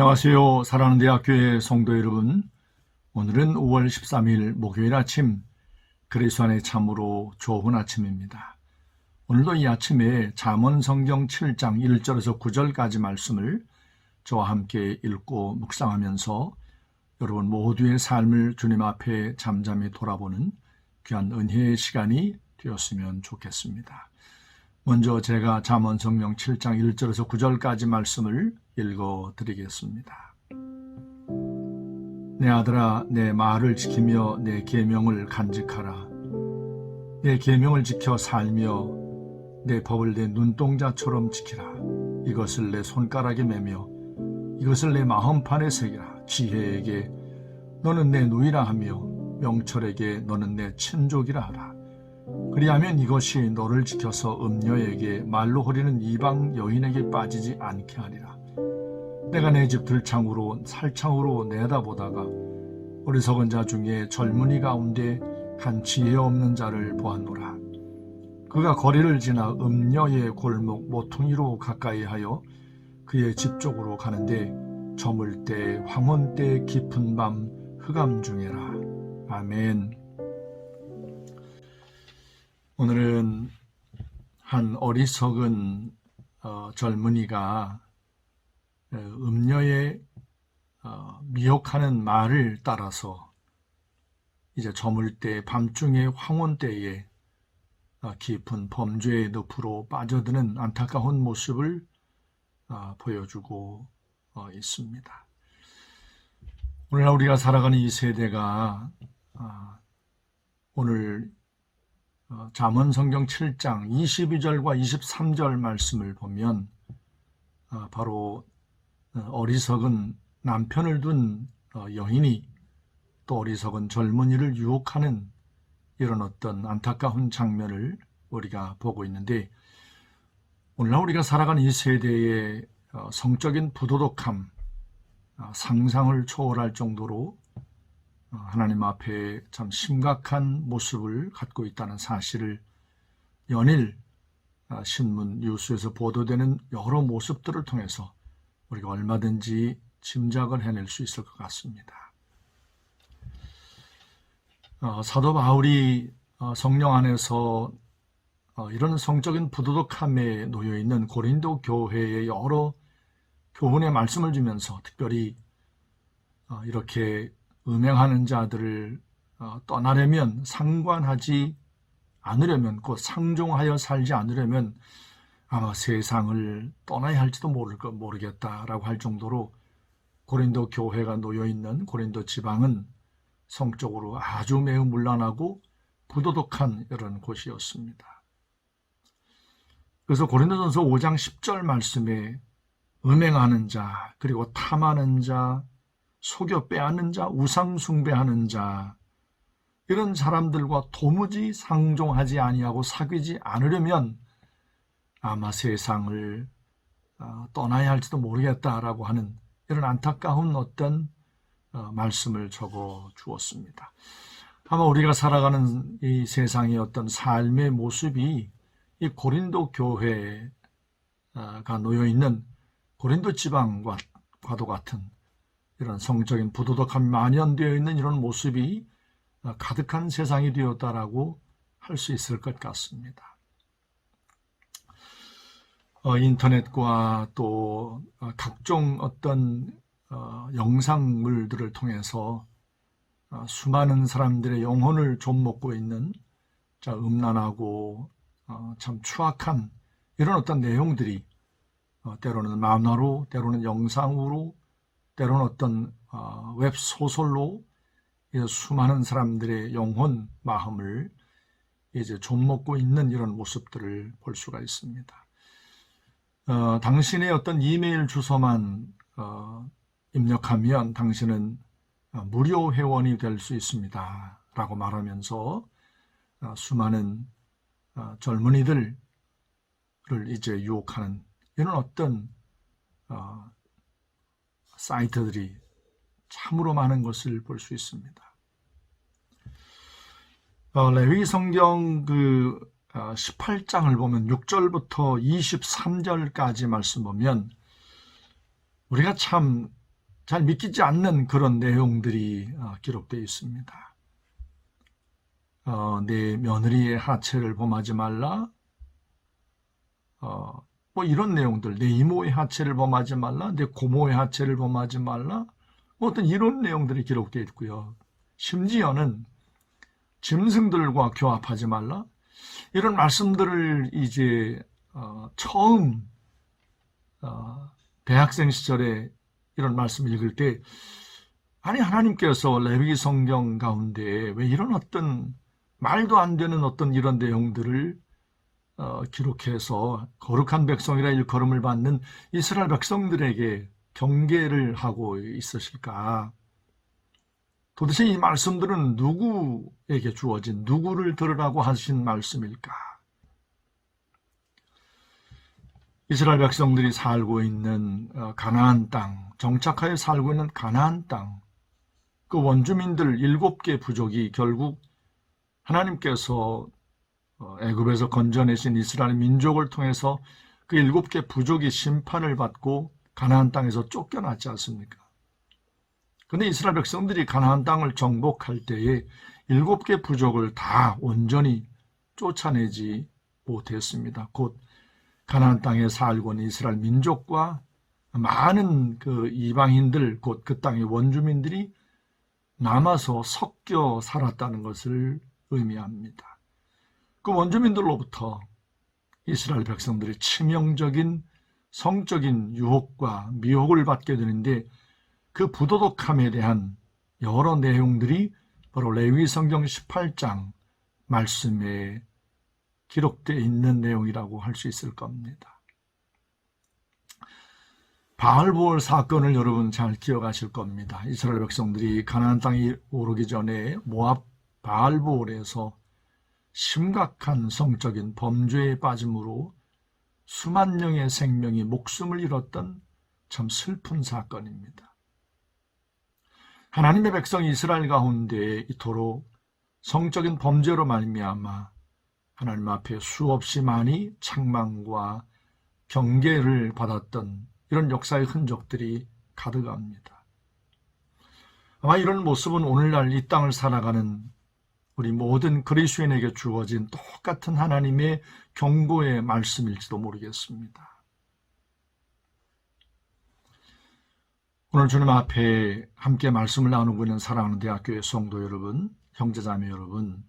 안녕하세요. 사랑하는 대학교의 성도 여러분. 오늘은 5월 13일 목요일 아침, 그리스도 안에 참으로 좋은 아침입니다. 오늘도 이 아침에 잠언 성경 7장 1절에서 9절까지 말씀을 저와 함께 읽고 묵상하면서 여러분 모두의 삶을 주님 앞에 잠잠히 돌아보는 귀한 은혜의 시간이 되었으면 좋겠습니다. 먼저 제가 잠언 성경 7장 1절에서 9절까지 말씀을 읽어드리겠습니다. 내 아들아, 내 말을 지키며 내 계명을 간직하라. 내 계명을 지켜 살며 내 법을 내 눈동자처럼 지키라. 이것을 내 손가락에 매며 이것을 내 마음판에 새기라. 지혜에게 너는 내 누이라 하며 명철에게 너는 내 친족이라 하라. 그리하면 이것이 너를 지켜서 음녀에게 말로 허리는 이방 여인에게 빠지지 않게 하리라. 내가 내 집 들창으로 살창으로 내다보다가 어리석은 자 중에 젊은이 가운데 한 지혜 없는 자를 보았노라. 그가 거리를 지나 음녀의 골목 모퉁이로 가까이 하여 그의 집 쪽으로 가는데 저물 때 황혼 때 깊은 밤 흑암 중에라. 아멘. 오늘은 한 어리석은 젊은이가 음녀의 미혹하는 말을 따라서 이제 저물 때 밤중에 황혼 때에 깊은 범죄의 늪으로 빠져드는 안타까운 모습을 보여주고 있습니다. 오늘날 우리가 살아가는 이 세대가 오늘 잠언 성경 7장 22절과 23절 말씀을 보면 바로 어리석은 남편을 둔 여인이 또 어리석은 젊은이를 유혹하는 이런 어떤 안타까운 장면을 우리가 보고 있는데, 오늘날 우리가 살아가는 이 세대의 성적인 부도덕함, 상상을 초월할 정도로 하나님 앞에 참 심각한 모습을 갖고 있다는 사실을 연일 신문, 뉴스에서 보도되는 여러 모습들을 통해서 우리가 얼마든지 짐작을 해낼 수 있을 것 같습니다. 사도 바울이 성령 안에서 이런 성적인 부도덕함에 놓여있는 고린도 교회의 여러 교훈의 말씀을 주면서 특별히 이렇게 음행하는 자들을 떠나려면, 상관하지 않으려면, 곧 상종하여 살지 않으려면 아마 세상을 떠나야 할지도 모르겠다라고 할 정도로 고린도 교회가 놓여있는 고린도 지방은 성적으로 아주 매우 문란하고 부도덕한 이런 곳이었습니다. 그래서 고린도전서 5장 10절 말씀에 음행하는 자, 그리고 탐하는 자, 속여 빼앗는 자, 우상 숭배하는 자, 이런 사람들과 도무지 상종하지 아니하고 사귀지 않으려면 아마 세상을 떠나야 할지도 모르겠다라고 하는 이런 안타까운 어떤 말씀을 적어 주었습니다. 아마 우리가 살아가는 이 세상의 어떤 삶의 모습이 이 고린도 교회가 놓여있는 고린도 지방과도 같은 이런 성적인 부도덕함이 만연되어 있는 이런 모습이 가득한 세상이 되었다라고 할 수 있을 것 같습니다. 인터넷과 또 각종 어떤 영상물들을 통해서 수많은 사람들의 영혼을 좀먹고 있는 음란하고 참 추악한 이런 어떤 내용들이 때로는 만화로, 때로는 영상으로, 때로는 어떤 웹소설로 수많은 사람들의 영혼, 마음을 이제 좀먹고 있는 이런 모습들을 볼 수가 있습니다. 당신의 어떤 이메일 주소만 입력하면 당신은 무료 회원이 될 수 있습니다 라고 말하면서 수많은 젊은이들을 이제 유혹하는 이런 어떤 사이트들이 참으로 많은 것을 볼 수 있습니다. 레위 성경 18장을 보면 6절부터 23절까지 말씀 보면 우리가 참 잘 믿기지 않는 그런 내용들이 기록되어 있습니다. 내 며느리의 하체를 범하지 말라, 뭐 이런 내용들, 내 이모의 하체를 범하지 말라, 내 고모의 하체를 범하지 말라, 뭐 어떤 이런 내용들이 기록되어 있고요. 심지어는 짐승들과 교합하지 말라, 이런 말씀들을 이제 처음 대학생 시절에 이런 말씀을 읽을 때, 아니 하나님께서 레위기 성경 가운데 왜 이런 어떤 말도 안 되는 어떤 이런 내용들을 기록해서 거룩한 백성이라 일컬음을 받는 이스라엘 백성들에게 경계를 하고 있으실까? 도대체 이 말씀들은 누구에게 주어진, 누구를 들으라고 하신 말씀일까? 이스라엘 백성들이 살고 있는 가나안 땅, 정착하여 살고 있는 가나안 땅, 그 원주민들 7개 부족이 결국 하나님께서 애굽에서 건져내신 이스라엘 민족을 통해서 그 7개 부족이 심판을 받고 가나안 땅에서 쫓겨났지 않습니까? 그런데 이스라엘 백성들이 가나안 땅을 정복할 때에 7개 부족을 다 온전히 쫓아내지 못했습니다. 곧 가나안 땅에 살고 있는 이스라엘 민족과 많은 그 이방인들, 곧 그 땅의 원주민들이 남아서 섞여 살았다는 것을 의미합니다. 그 원주민들로부터 이스라엘 백성들이 치명적인 성적인 유혹과 미혹을 받게 되는데, 그 부도덕함에 대한 여러 내용들이 바로 레위기 성경 18장 말씀에 기록되어 있는 내용이라고 할 수 있을 겁니다. 바알보올 사건을 여러분 잘 기억하실 겁니다. 이스라엘 백성들이 가나안 땅에 오르기 전에 모압 바알보올에서 심각한 성적인 범죄에 빠짐으로 수만 명의 생명이 목숨을 잃었던 참 슬픈 사건입니다. 하나님의 백성 이스라엘 가운데 이토록 성적인 범죄로 말미암아 하나님 앞에 수없이 많이 책망과 경계를 받았던 이런 역사의 흔적들이 가득합니다. 아마 이런 모습은 오늘날 이 땅을 살아가는 우리 모든 그리스도인에게 주어진 똑같은 하나님의 경고의 말씀일지도 모르겠습니다. 오늘 주님 앞에 함께 말씀을 나누고 있는 사랑하는 대학교의 성도 여러분, 형제자매 여러분,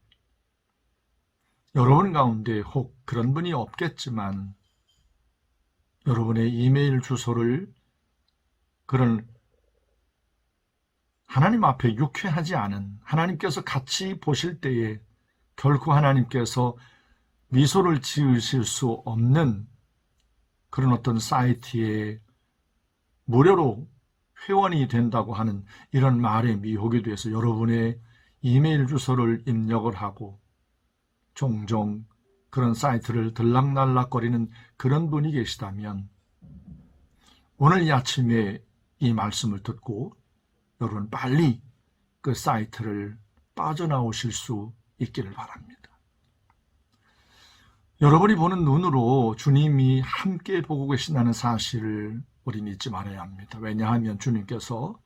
여러분 가운데 혹 그런 분이 없겠지만 여러분의 이메일 주소를 그런 하나님 앞에 유쾌하지 않은, 하나님께서 같이 보실 때에 결코 하나님께서 미소를 지으실 수 없는 그런 어떤 사이트에 무료로 회원이 된다고 하는 이런 말에 미혹이 돼서 여러분의 이메일 주소를 입력을 하고 종종 그런 사이트를 들락날락거리는 그런 분이 계시다면 오늘 이 아침에 이 말씀을 듣고 여러분 빨리 그 사이트를 빠져나오실 수 있기를 바랍니다. 여러분이 보는 눈으로 주님이 함께 보고 계신다는 사실을 우리는 잊지 말아야 합니다. 왜냐하면 주님께서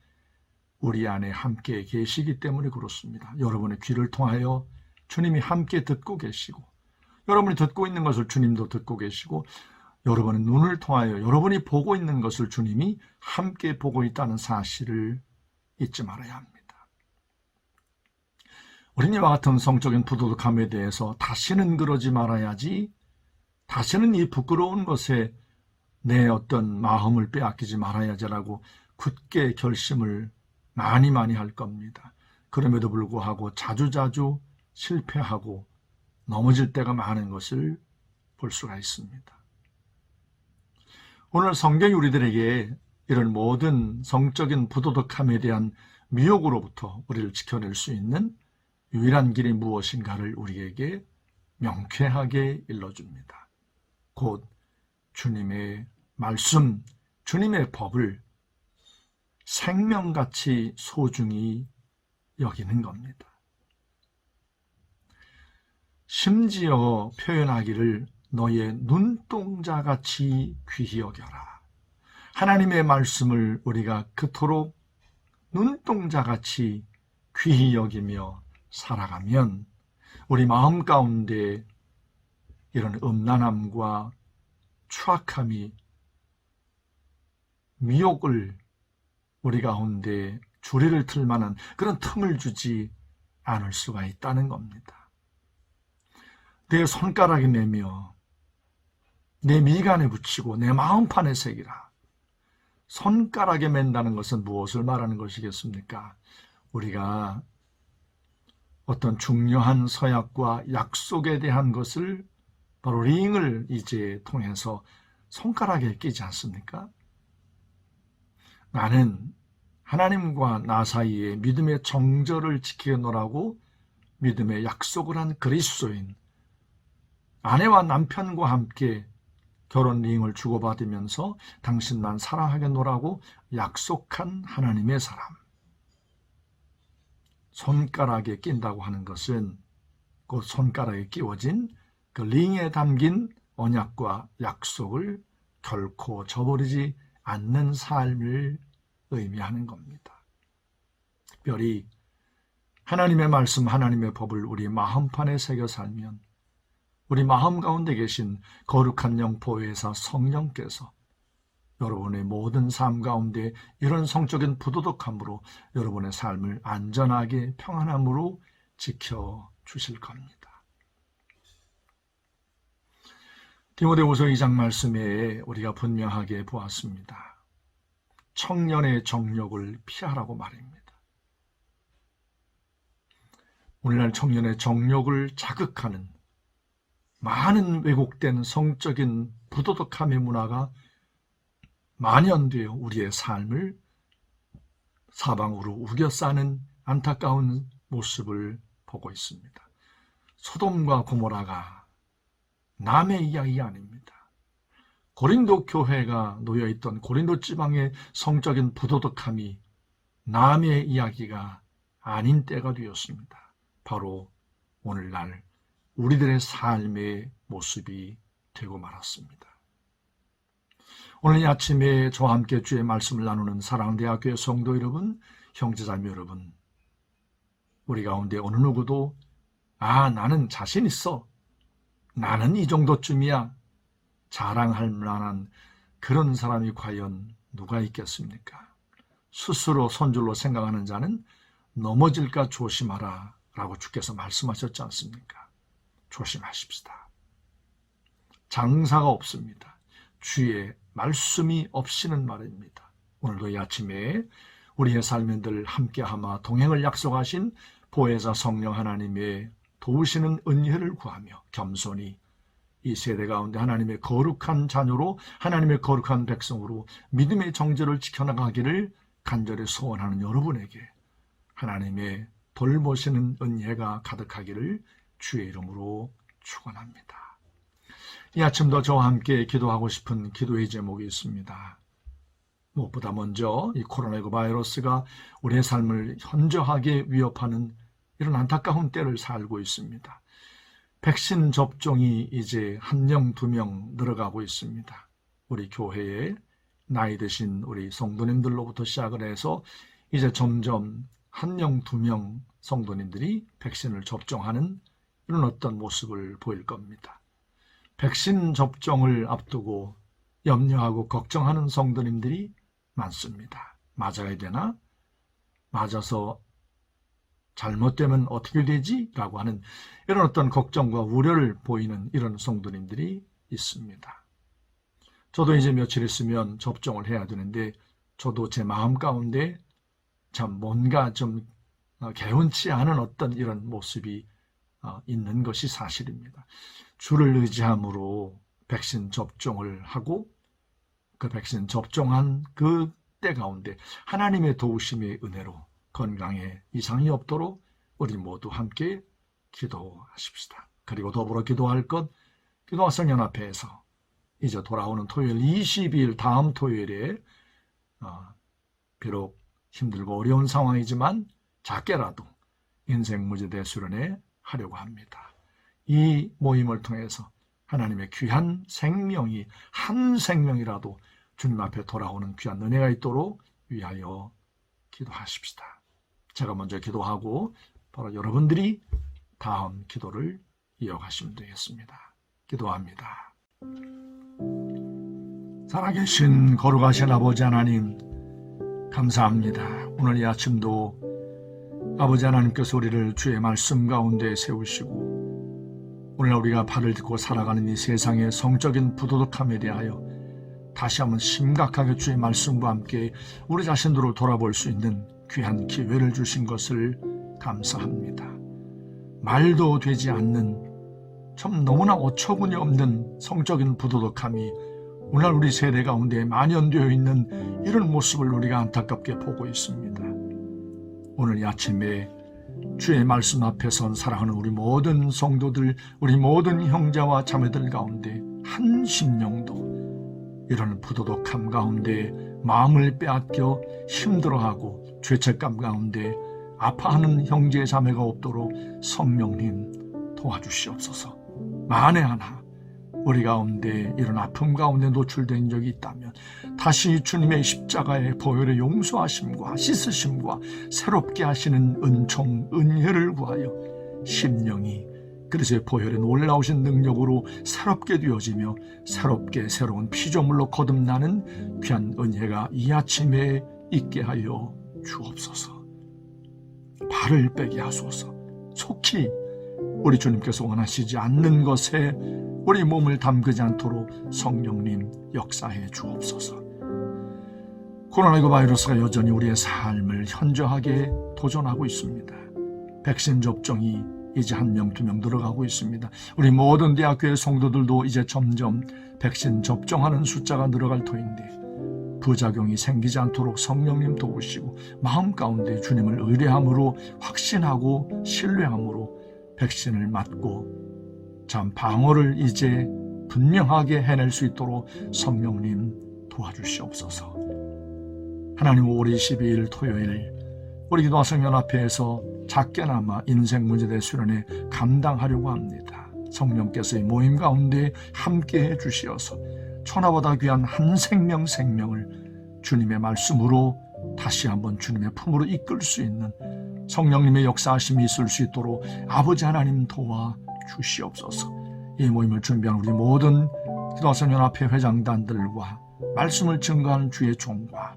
우리 안에 함께 계시기 때문에 그렇습니다. 여러분의 귀를 통하여 주님이 함께 듣고 계시고, 여러분이 듣고 있는 것을 주님도 듣고 계시고, 여러분의 눈을 통하여 여러분이 보고 있는 것을 주님이 함께 보고 있다는 사실을 잊지 말아야 합니다. 우리는 이와 같은 성적인 부도덕함에 대해서 다시는 그러지 말아야지, 다시는 이 부끄러운 것에 내 어떤 마음을 빼앗기지 말아야지라고 굳게 결심을 많이 할 겁니다. 그럼에도 불구하고 자주자주 실패하고 넘어질 때가 많은 것을 볼 수가 있습니다. 오늘 성경이 우리들에게 이런 모든 성적인 부도덕함에 대한 미혹으로부터 우리를 지켜낼 수 있는 유일한 길이 무엇인가를 우리에게 명쾌하게 일러줍니다. 곧 주님의 말씀, 주님의 법을 생명같이 소중히 여기는 겁니다. 심지어 표현하기를 너의 눈동자같이 귀히 여겨라. 하나님의 말씀을 우리가 그토록 눈동자같이 귀히 여기며 살아가면 우리 마음 가운데 이런 음란함과 추악함이 미혹을 우리 가운데 주리를 틀 만한 그런 틈을 주지 않을 수가 있다는 겁니다. 내 손가락에 매며 내 미간에 붙이고 내 마음판에 새기라. 손가락에 맨다는 것은 무엇을 말하는 것이겠습니까? 우리가 어떤 중요한 서약과 약속에 대한 것을 바로 링을 이제 통해서 손가락에 끼지 않습니까? 나는 하나님과 나 사이에 믿음의 정절을 지키노라고 믿음의 약속을 한 그리스도인, 아내와 남편과 함께 결혼 링을 주고받으면서 당신만 사랑하겠노라고 약속한 하나님의 사람. 손가락에 낀다고 하는 것은 그 손가락에 끼워진 그 링에 담긴 언약과 약속을 결코 저버리지 않는 삶을 의미하는 겁니다. 특별히 하나님의 말씀, 하나님의 법을 우리 마음판에 새겨 살면 우리 마음 가운데 계신 거룩한 영 보혜사 성령께서 여러분의 모든 삶 가운데 이런 성적인 부도덕함으로 여러분의 삶을 안전하게 평안함으로 지켜주실 겁니다. 디모데후서 2장 말씀에 우리가 분명하게 보았습니다. 청년의 정욕을 피하라고 말입니다. 오늘날 청년의 정욕을 자극하는 많은 왜곡된 성적인 부도덕함의 문화가 만연되어 우리의 삶을 사방으로 우겨싸는 안타까운 모습을 보고 있습니다. 소돔과 고모라가 남의 이야기 아닙니다. 고린도 교회가 놓여있던 고린도 지방의 성적인 부도덕함이 남의 이야기가 아닌 때가 되었습니다. 바로 오늘날 우리들의 삶의 모습이 되고 말았습니다. 오늘 이 아침에 저와 함께 주의 말씀을 나누는 사랑대학교의 성도 여러분, 형제자매 여러분, 우리 가운데 어느 누구도 나는 자신 있어, 나는 이 정도쯤이야 자랑할 만한 그런 사람이 과연 누가 있겠습니까? 스스로 선줄로 생각하는 자는 넘어질까 조심하라 라고 주께서 말씀하셨지 않습니까? 조심하십시다. 장사가 없습니다. 주의 말씀이 없이는 말입니다. 오늘도 이 아침에 우리의 삶에 늘 함께하마 동행을 약속하신 보혜사 성령 하나님의 도우시는 은혜를 구하며 겸손히 이 세대 가운데 하나님의 거룩한 자녀로, 하나님의 거룩한 백성으로 믿음의 정절을 지켜나가기를 간절히 소원하는 여러분에게 하나님의 돌보시는 은혜가 가득하기를 주의 이름으로 축원합니다. 이 아침도 저와 함께 기도하고 싶은 기도의 제목이 있습니다. 무엇보다 먼저 이 코로나19 바이러스가 우리의 삶을 현저하게 위협하는 이런 안타까운 때를 살고 있습니다. 백신 접종이 이제 1명, 2명 늘어가고 있습니다. 우리 교회에 나이 드신 우리 성도님들로부터 시작을 해서 이제 점점 1명, 2명 성도님들이 백신을 접종하는 이런 어떤 모습을 보일 겁니다. 백신 접종을 앞두고 염려하고 걱정하는 성도님들이 많습니다. 맞아야 되나? 맞아서 잘못되면 어떻게 되지? 라고 하는 이런 어떤 걱정과 우려를 보이는 이런 성도님들이 있습니다. 저도 이제 며칠 있으면 접종을 해야 되는데 저도 제 마음 가운데 참 뭔가 좀 개운치 않은 어떤 이런 모습이 있는 것이 사실입니다. 주를 의지함으로 백신 접종을 하고 그 백신 접종한 그 때 가운데 하나님의 도우심의 은혜로 건강에 이상이 없도록 우리 모두 함께 기도하십시다. 그리고 더불어 기도할 것, 기도학생연합회에서 이제 돌아오는 토요일 22일 다음 토요일에 비록 힘들고 어려운 상황이지만 작게라도 인생무지대 수련회 하려고 합니다. 이 모임을 통해서 하나님의 귀한 생명이 한 생명이라도 주님 앞에 돌아오는 귀한 은혜가 있도록 위하여 기도하십시다. 제가 먼저 기도하고 바로 여러분들이 다음 기도를 이어가시면 되겠습니다. 기도합니다. 살아계신 거룩하신 아버지 하나님, 감사합니다. 오늘 이 아침도 아버지 하나님께서 우리를 주의 말씀 가운데 세우시고 오늘 우리가 발을 딛고 살아가는 이 세상의 성적인 부도덕함에 대하여 다시 한번 심각하게 주의 말씀과 함께 우리 자신들을 돌아볼 수 있는 귀한 기회를 주신 것을 감사합니다. 말도 되지 않는 참 너무나 어처구니 없는 성적인 부도덕함이 오늘 우리 세대 가운데 만연되어 있는 이런 모습을 우리가 안타깝게 보고 있습니다. 오늘 이 아침에 주의 말씀 앞에 선 사랑하는 우리 모든 성도들, 우리 모든 형제와 자매들 가운데 한 심령도 이런 부도덕함 가운데 마음을 빼앗겨 힘들어하고 죄책감 가운데 아파하는 형제 자매가 없도록 성령님 도와주시옵소서. 만에 하나 우리 가운데 이런 아픔 가운데 노출된 적이 있다면 다시 주님의 십자가의 보혈의 용서하심과 씻으심과 새롭게 하시는 은총, 은혜를 구하여 심령이 그리스도의 보혈의 놀라우신 능력으로 새롭게 되어지며 새롭게 새로운 피조물로 거듭나는 귀한 은혜가 이 아침에 있게 하여 주옵소서. 발을 빼게 하소서. 속히 우리 주님께서 원하시지 않는 것에 우리 몸을 담그지 않도록 성령님 역사해 주옵소서. 코로나19 바이러스가 여전히 우리의 삶을 현저하게 도전하고 있습니다. 백신 접종이 이제 1명, 2명 들어가고 있습니다. 우리 모든 대학교의 성도들도 이제 점점 백신 접종하는 숫자가 늘어갈 터인데 부작용이 생기지 않도록 성령님 도우시고 마음 가운데 주님을 의뢰함으로 확신하고 신뢰함으로 백신을 맞고 참 방어를 이제 분명하게 해낼 수 있도록 성령님 도와주시옵소서. 하나님 5월 22일 토요일 우리 기도학생연합회에서 작게나마 인생 문제대 수련회 감당하려고 합니다. 성령께서의 모임 가운데 함께해 주시어서 천하보다 귀한 한 생명을 주님의 말씀으로 다시 한번 주님의 품으로 이끌 수 있는 성령님의 역사하심이 있을 수 있도록 아버지 하나님 도와 주시옵소서. 이 모임을 준비한 우리 모든 기도학생연합회 회장단들과 말씀을 증거하는 주의 종과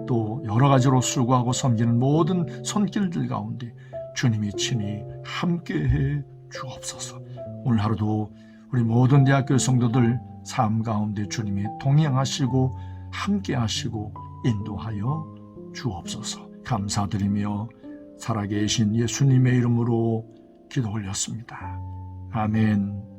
또 여러 가지로 수고하고 섬기는 모든 손길들 가운데 주님이 친히 함께해 주옵소서. 오늘 하루도 우리 모든 대학교 성도들 삶 가운데 주님이 동행하시고 함께하시고 인도하여 주옵소서. 감사드리며 살아계신 예수님의 이름으로 기도 올렸습니다. 아멘.